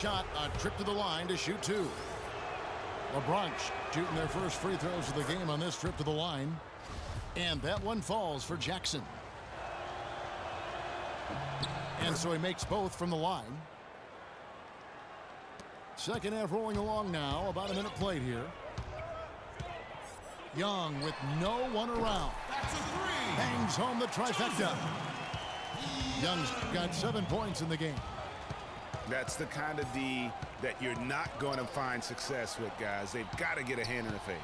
shot, a trip to the line to shoot two. The Bronx shooting their first free throws of the game on this trip to the line. And that one falls for Jackson. And so he makes both from the line. Second half rolling along now. About a minute played here. Young with no one around. That's a three. Bangs home the trifecta. Young's got 7 points in the game. That's the kind of D that you're not going to find success with, guys. They've got to get a hand in the face.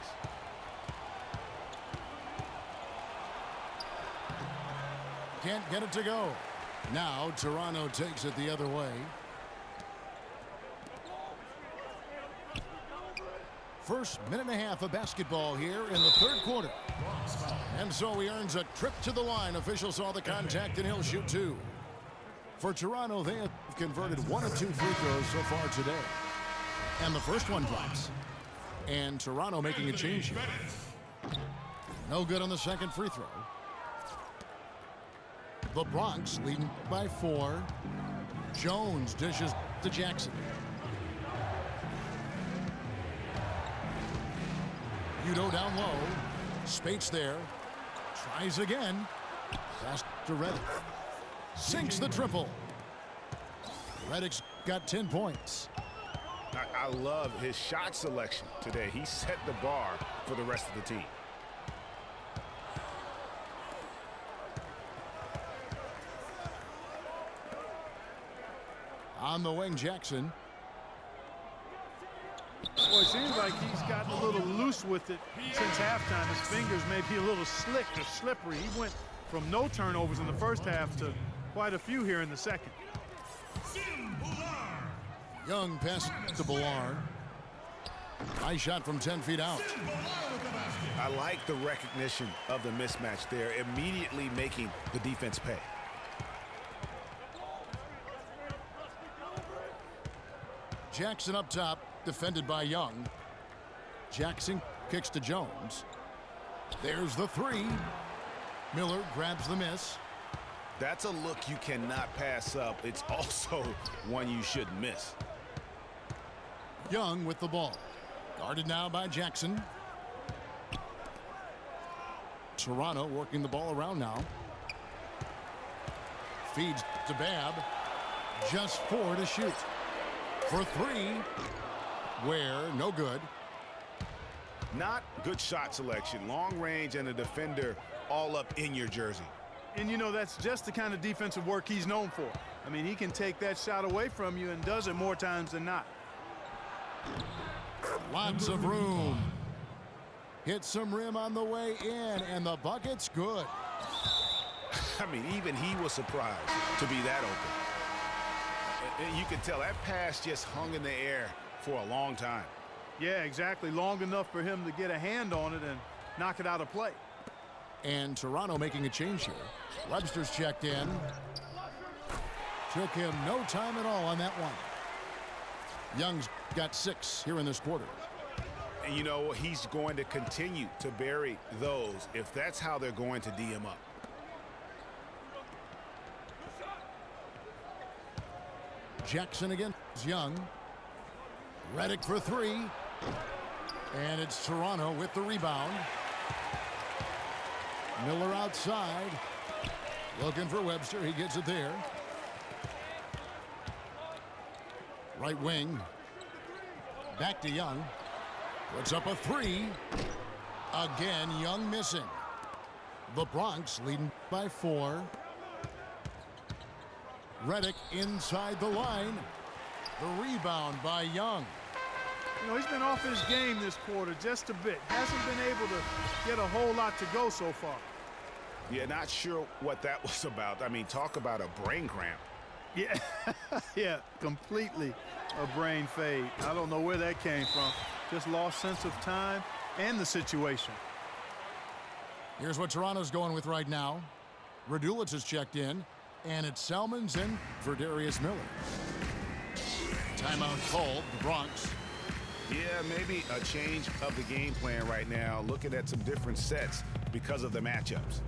Can't get it to go. Now Toronto takes it the other way. First minute and a half of basketball here in the third quarter. And so he earns a trip to the line. Official saw the contact and he'll shoot two. For Toronto, they have converted 1 of 2 free throws so far today. And the first one drops. And Toronto making a change here. No good on the second free throw. The Bronx leading by 4. Jones dishes to Jackson. Udo down low. Spates there. Tries again. Pass to Redick. Sinks the triple. Redick's got 10 points. I love his shot selection today. He set the bar for the rest of the team. On the wing, Jackson. Well, it seems like he's gotten a little loose with it since halftime. His fingers may be a little slick or slippery. He went from no turnovers in the first half to quite a few here in the second. Young pass to Ballard. High shot from 10 feet out. I like the recognition of the mismatch there, immediately making the defense pay. Jackson up top, defended by Young. Jackson kicks to Jones. There's the three. Miller grabs the miss. That's a look you cannot pass up. It's also one you shouldn't miss. Young with the ball. Guarded now by Jackson. Toronto working the ball around now. Feeds to Babb. Just 4 to shoot. For 3. Where no good. Not good shot selection. Long range and a defender all up in your jersey. And, you know, that's just the kind of defensive work he's known for. I mean, he can take that shot away from you and does it more times than not. Lots of room. Hits some rim on the way in, and the bucket's good. I mean, even he was surprised to be that open. And you can tell that pass just hung in the air for a long time. Yeah, exactly. Long enough for him to get a hand on it and knock it out of play. And Toronto making a change here. Webster's checked in. Took him no time at all on that one. Young's got 6 here in this quarter. And you know, he's going to continue to bury those if that's how they're going to D him up. Jackson against Young. Redick for 3. And it's Toronto with the rebound. Miller outside. Looking for Webster. He gets it there. Right wing. Back to Young. Puts up a 3. Again, Young missing. The Bronx leading by 4. Redick inside the line. The rebound by Young. You know, he's been off his game this quarter just a bit. Hasn't been able to get a whole lot to go so far. Yeah, not sure what that was about. I mean, talk about a brain cramp. Yeah, yeah, completely a brain fade. I don't know where that came from. Just lost sense of time and the situation. Here's what Toronto's going with right now. Raduljic has checked in, and it's Selmans in for Darius Miller. Timeout called, the Bronx. Yeah, maybe a change of the game plan right now, looking at some different sets because of the matchups.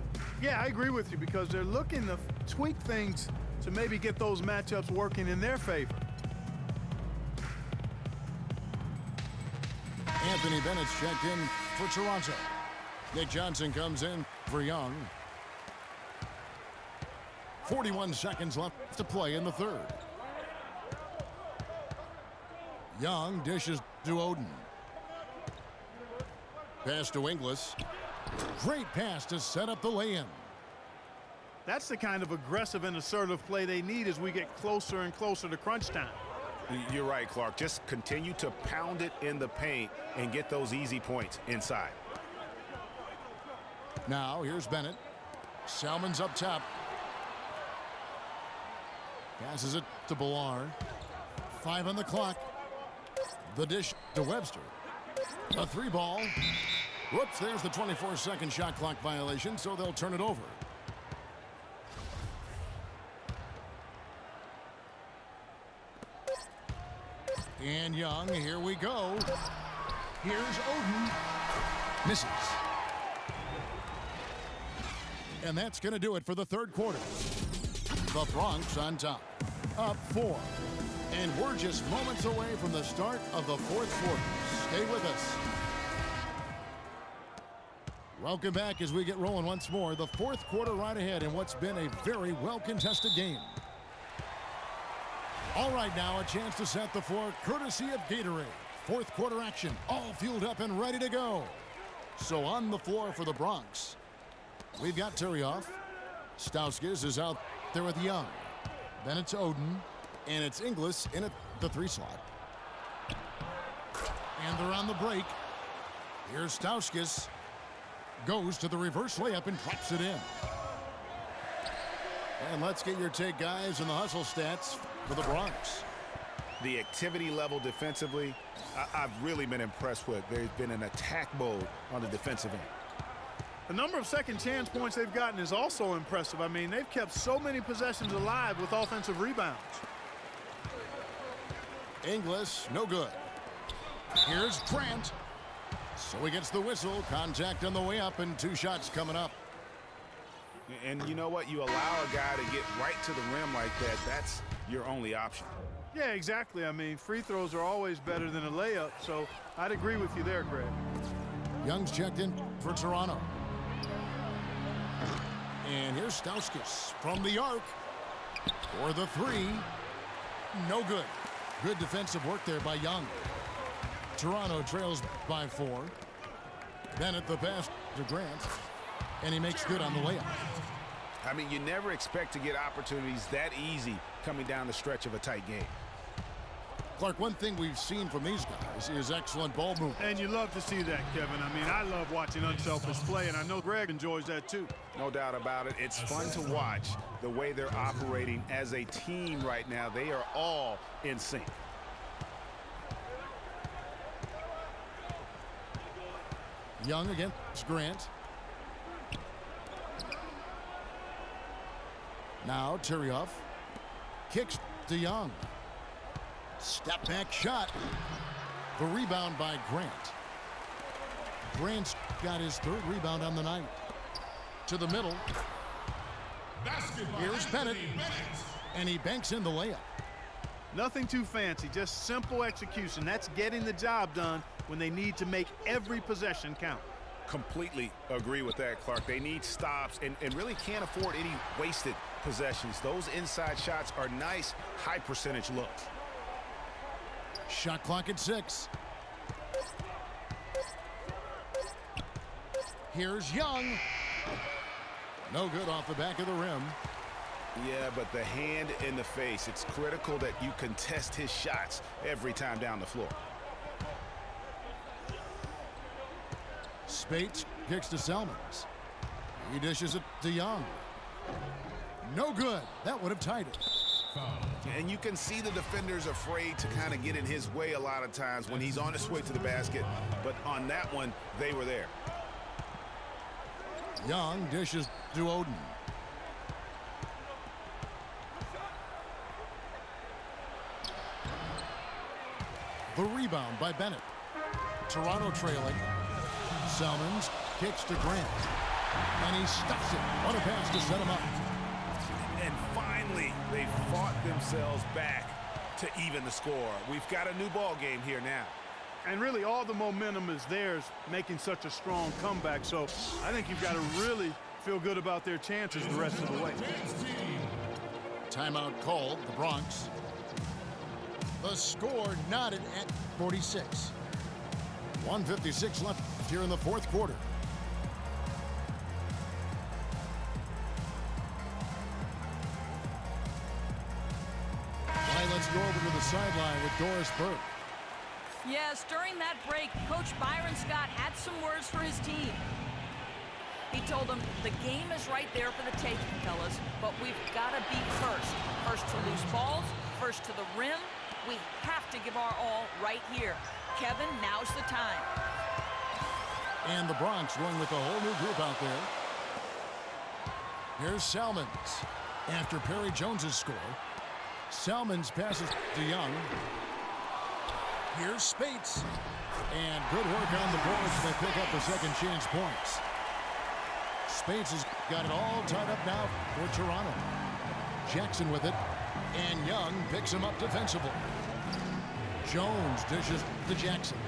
Yeah, I agree with you because they're looking to tweak things to maybe get those matchups working in their favor. Anthony Bennett's checked in for Toronto. Nick Johnson comes in for Young. 41 seconds left to play in the third. Young dishes to Oden. Pass to Inglis. Great pass to set up the lay-in. That's the kind of aggressive and assertive play they need as we get closer and closer to crunch time. You're right, Clark. Just continue to pound it in the paint and get those easy points inside. Now, here's Bennett. Salmon's up top. Passes it to Ballard. 5 on the clock. The dish to Webster. A 3-ball. Whoops, there's the 24-second shot clock violation, so they'll turn it over. And Young, here we go. Here's Oden. Misses. And that's going to do it for the third quarter. The Bronx on top, up 4. And we're just moments away from the start of the fourth quarter. Stay with us. Welcome back as we get rolling once more. The fourth quarter right ahead in what's been a very well-contested game. All right, now a chance to set the floor courtesy of Gatorade. Fourth quarter action, all fueled up and ready to go. So on the floor for the Bronx, we've got Turioff. Stauskas is out there with Young. Then it's Oden, and it's Inglis in at the 3 slot. And they're on the break. Here's Stauskas. Goes to the reverse layup and drops it in. And let's get your take, guys, and the hustle stats for the Bronx. The activity level defensively, I've really been impressed with. There's been an attack mode on the defensive end. The number of second chance points they've gotten is also impressive. I mean, they've kept so many possessions alive with offensive rebounds. Inglis, no good. Here's Grant. So he gets the whistle. Contact on the way up, and 2 shots coming up. And you know what? You allow a guy to get right to the rim like that. That's your only option. Yeah, exactly. I mean, free throws are always better than a layup, so I'd agree with you there, Greg. Young's checked in for Toronto. And here's Stauskas from the arc for the 3. No good. Good defensive work there by Young. Toronto trails by 4. Bennett the pass to Grant. And he makes good on the layup. I mean, you never expect to get opportunities that easy coming down the stretch of a tight game. Clark, one thing we've seen from these guys is excellent ball movement. And you love to see that, Kevin. I mean, I love watching unselfish play, and I know Greg enjoys that too. No doubt about it. It's fun to watch the way they're operating as a team right now. They are all in sync. Young against Grant. Now Turioff kicks to Young. Step back shot. The rebound by Grant. Grant's got his 3rd rebound on the night. To the middle. Here's Bennett. And he banks in the layup. Nothing too fancy, just simple execution. That's getting the job done when they need to make every possession count. Completely agree with that, Clark. They need stops and really can't afford any wasted possessions. Those inside shots are nice, high percentage looks. Shot clock at 6. Here's Young. No good off the back of the rim. Yeah, but the hand in the face, it's critical that you contest his shots every time down the floor. Spates kicks to Salmons. He dishes it to Young. No good. That would have tied it. And you can see the defenders afraid to kind of get in his way a lot of times when he's on his way to the basket. But on that one, they were there. Young dishes to Oden. The rebound by Bennett. Toronto trailing. Salmons kicks to Grant. And he stuffs it. What a pass to set him up. And finally, they fought themselves back to even the score. We've got a new ball game here now. And really all the momentum is theirs, making such a strong comeback. So I think you've got to really feel good about their chances the rest of the way. Timeout called, the Bronx. The score knotted at 46. 1:56 left here in the fourth quarter. All right, let's go over to the sideline with Doris Burke. Yes, during that break, Coach Byron Scott had some words for his team. He told them, the game is right there for the taking, fellas, but we've got to be first. First to loose balls, first to the rim. We have to give our all right here. Kevin, now's the time. And the Bronx going with a whole new group out there. Here's Salmons. After Perry Jones's score, Salmons passes to Young. Here's Spates. And good work on the boards. They pick up the second chance points. Spates has got it all tied up now for Toronto. Jackson with it. And Young picks him up defensively. Jones dishes to Jackson.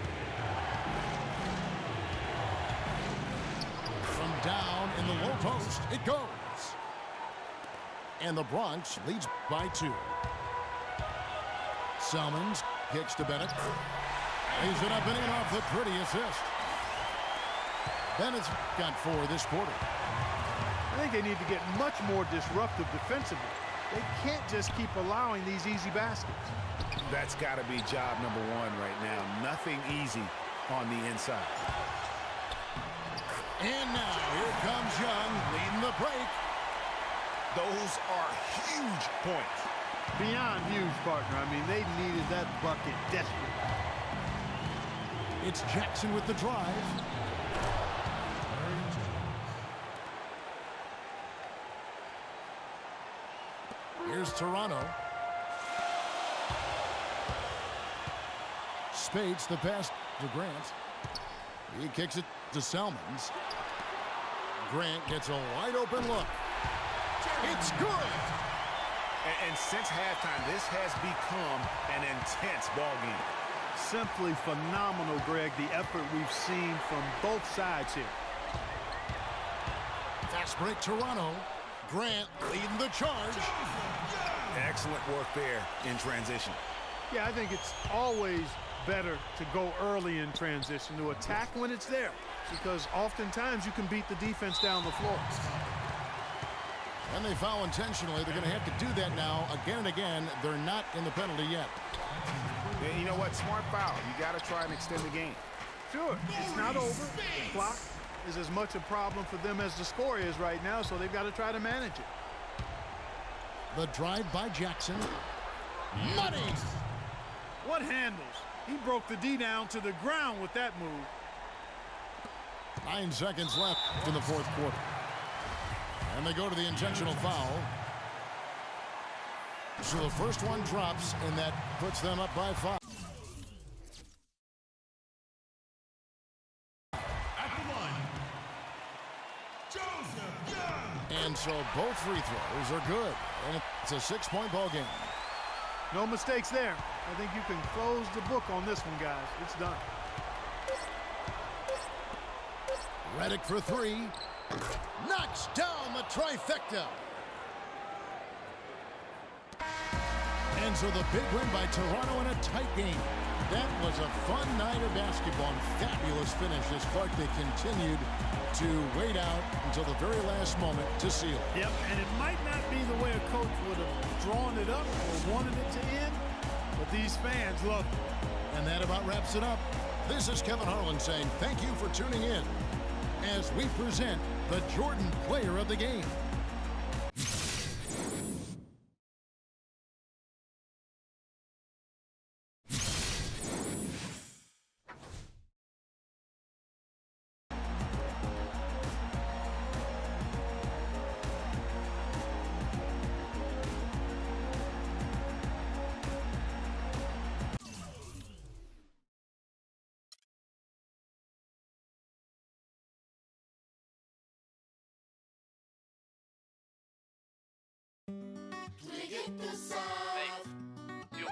From down in the low post, it goes. And the Bronx leads by 2. Salmons kicks to Bennett. Lays it up and in off the pretty assist. Bennett's got 4 this quarter. I think they need to get much more disruptive defensively. They can't just keep allowing these easy baskets. That's got to be job number 1 right now. Nothing easy on the inside. And now here comes Young leading the break. Those are huge points. Beyond huge, partner. I mean, they needed that bucket desperately. It's Jackson with the drive. Here's Toronto. Spates, the pass to Grant. He kicks it to Salmons. Grant gets a wide open look. It's good. And since halftime, this has become an intense ball game. Simply phenomenal, Greg, the effort we've seen from both sides here. Fast break, Toronto. Grant leading the charge. Excellent work there in transition. Yeah, I think it's always better to go early in transition, to attack when it's there, because oftentimes you can beat the defense down the floor. And they foul intentionally. They're going to have to do that now again and again. They're not in the penalty yet. And you know what? Smart foul. You got to try and extend the game. Sure, it's not over. The clock is as much a problem for them as the score is right now, so they've got to try to manage it. The drive by Jackson. Money! What handles? He broke the D down to the ground with that move. 9 seconds left in the fourth quarter. And they go to the intentional foul. So the first one drops, and that puts them up by 5. At the line, Joseph Young. And so both free throws are good. And it's a 6-point ball game. No mistakes there. I think you can close the book on this one, guys. It's done. Redick for 3. Knocks down the trifecta. And so the big win by Toronto in a tight game. That was a fun night of basketball and fabulous finish as Clark, they continued to wait out until the very last moment to seal. Yep, and it might not be the way a coach would have drawn it up or wanted it to end, but these fans love it. And that about wraps it up. This is Kevin Harlan saying thank you for tuning in as we present the Jordan Player of the Game. We get the South. Hey, you.